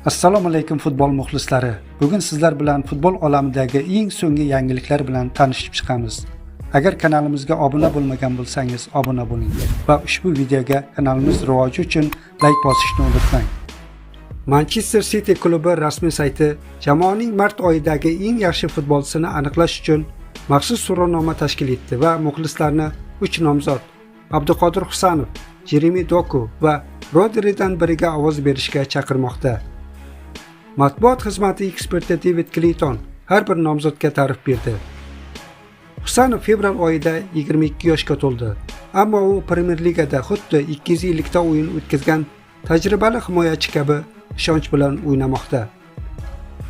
Assalomu alaykum futbol muxlislari. Bugun sizlar bilan futbol olamidagi eng so'nggi yangiliklar bilan tanishib chiqamiz. Agar kanalimizga obuna bo'lmagan bo'lsangiz, obuna bo'ling va ushbu videoga kanalimiz rivoji uchun like bosishni unutmang. Manchester City klubi rasmiy sayti jamoaning mart oyidagi eng yaxshi futbolchisini aniqlash uchun maxsus so'rovnoma tashkil etdi va muxlislarni 3 nomzod Abduqodir Husanov, Jeremy Doku va Rodridan biriga ovoz berishga chaqirmoqda. Matbuot xizmati eksperti David Clayton har bir nomzodga ta'rif berdi. Husanov fevral oyida 22 yoshga to'ldi, ammo u Premier Ligada xuddi 200 yillikda o'yin o'tkazgan tajribali himoyachi kabi ishonch bilan o'ynamoqda.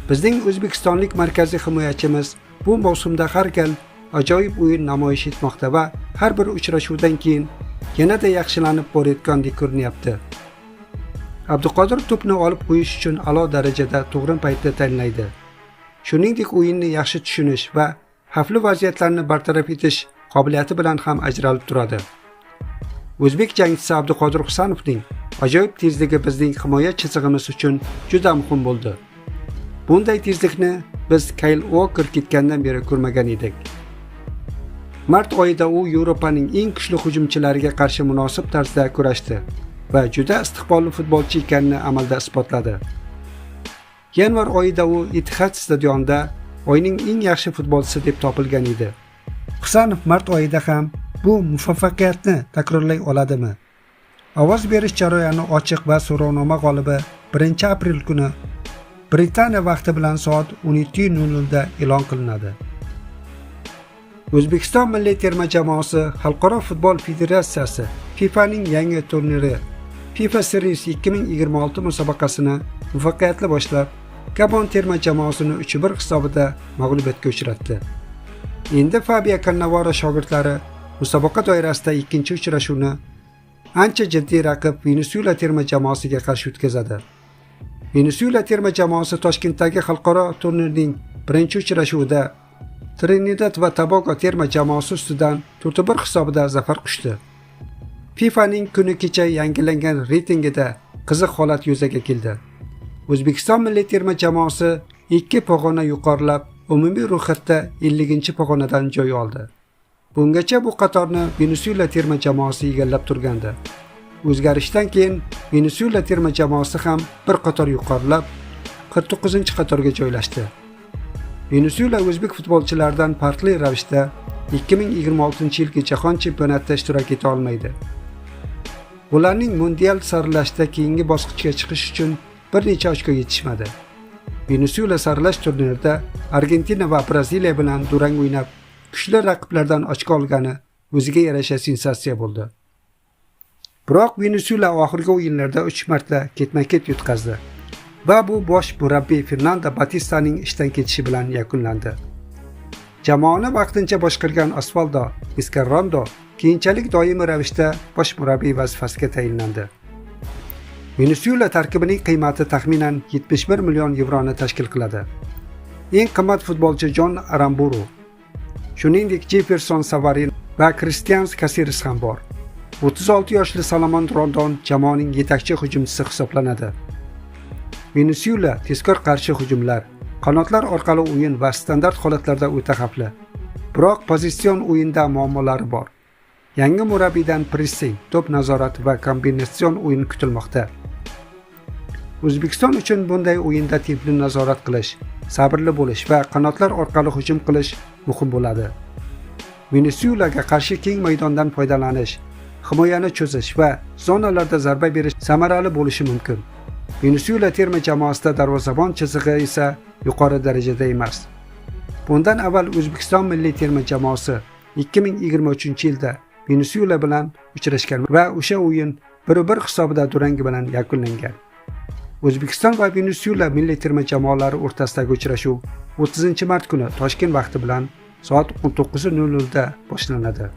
Bizning o'zbekistonlik markaziy himoyachimiz bu mavsumda har gal ajoyib o'yin namoyish etmoqda va har bir uchrashuvdan keyin yanada yaxshilanib borayotgandek ko'rinyapti. Abduqodir to'pni olib qo'yish uchun a'lo darajada to'g'ri paytda tanlaydi. Shuningdek, o'yinni yaxshi tushunish va xavfli vaziyatlarni bartaraf etish qobiliyati bilan ham ajralib turadi. O'zbek jangchisi Abduqodir Husanovning ajoyib tezligi bizning himoya chizig'imiz uchun juda muhim bo'ldi. Bunday tezlikni biz Kyle Walker ketgandan beri ko'rmagan edik. Mart oyida u Yevropaning eng kuchli hujumchilariga qarshi munosib tarzda kurashdi va juda istiqbolli futbolchi ekanini amalda isbotladi. Yanvar oyida u Etihad stadionida oyning eng yaxshi futbolchisi deb topilgan edi. Husanov mart oyida ham bu muvaffaqiyatni takrorlay oladimi? Ovoz berish jarayoni ochiq va so'rovnoma g'olibi 1-aprel kuni Britaniya vaqti bilan soat 17:00 da e'lon qilinadi. O'zbekiston milliy terma jamoasi Xalqaro futbol federatsiyasi FIFAning yangi turniri FIFA Series 2026 musobaqasini muvaffaqiyatli boshlab, Gabon terma jamoasini 3-1 hisobida mag'lubiyatga uchratdi. Endi Fabio Cannavaro shogirdlari musobaqa doirasida ikkinchi uchrashuvni ancha jiddiy raqib Venezuela terma jamoasiga qarshi o'tkazadi. Venezuela terma jamoasi Toshkentdagi xalqaro turnirning birinchi uchrashuvida Trinidad va Tobago terma jamoasi ustidan 4-1 hisobida zafar quchdi. FIFAning kuni kecha yangilangan reytingida qiziq holat yuzaga keldi. O'zbekiston milliy terma jamoasi 2 pog'ona yuqorilab, umumiy ro'yxatda 50-pog'onadan joy oldi. Bungacha bu qatorni Venezuela terma jamoasi egallab turgandi. O'zgarishdan keyin Venezuela terma jamoasi ham bir qator yuqorilab, 49-qatorga joylashdi. Venezuela o'zbek futbolchilaridan farqli ravishda 2026-yilgi jahon chempionatida ishtirok eta olmaydi. Ularning mundial saralashda keyingi bosqichga chiqish uchun bir necha ochko yetishmadi. Venezuela saralash turnirida Argentina va Braziliya bilan durang o'ynab, kuchli raqiblardan ochko olgani o'ziga yarasha sensatsiya bo'ldi. Biroq Venezuela oxirgi o'yinlarda 3 marta ketma-ket yutqazdi va bu bosh murabbiy Fernando Batistaning ishdan ketishi bilan yakunlandi. Jamoani vaqtincha boshqargan Osvaldo Vizcarrondo keyinchalik doimiy ravishda bosh murabbiy vazifasiga tayinlandi. Venezuela tarkibining qiymati taxminan 71 million yevroni tashkil qiladi. Eng qimmat futbolchi John Aramburu, shuningdek Jefferson Savarin va Cristian Caceres ham bor. 36 yoshli Salomon Rondon jamoaning yetakchi hujumchisi hisoblanadi. Venezuela tezkor qarshi hujumlar, qanotlar orqali o'yin va standart holatlarda o'ta xavfli. Biroq pozitsion o'yinda muammolari bor. Yangi murabbiydan pressing, to'p nazorati va kombinatsion o'yin kutilmoqda. O'zbekiston uchun bunday o'yinda tempni nazorat qilish, sabrli bo'lish va qanotlar orqali hujum qilish muhim bo'ladi. Venezuelaga qarshi keng maydondan foydalanish, himoyani cho'zish va zonalarda zarba berish samarali bo'lishi mumkin. Venezuela terma jamoasida darvozabon chizig'i esa yuqori darajada emas. Bundan avval O'zbekiston milliy terma jamoasi 2023-yilda Venezuela bilan uchrashgan va o'sha o'yin 1-1 hisobida durang bilan yakunlangan. O'zbekiston va Venezuela milliy terma jamoalari o'rtasidagi uchrashuv 30-mart kuni Toshkent vaqti bilan soat 19:00 da boshlanadi.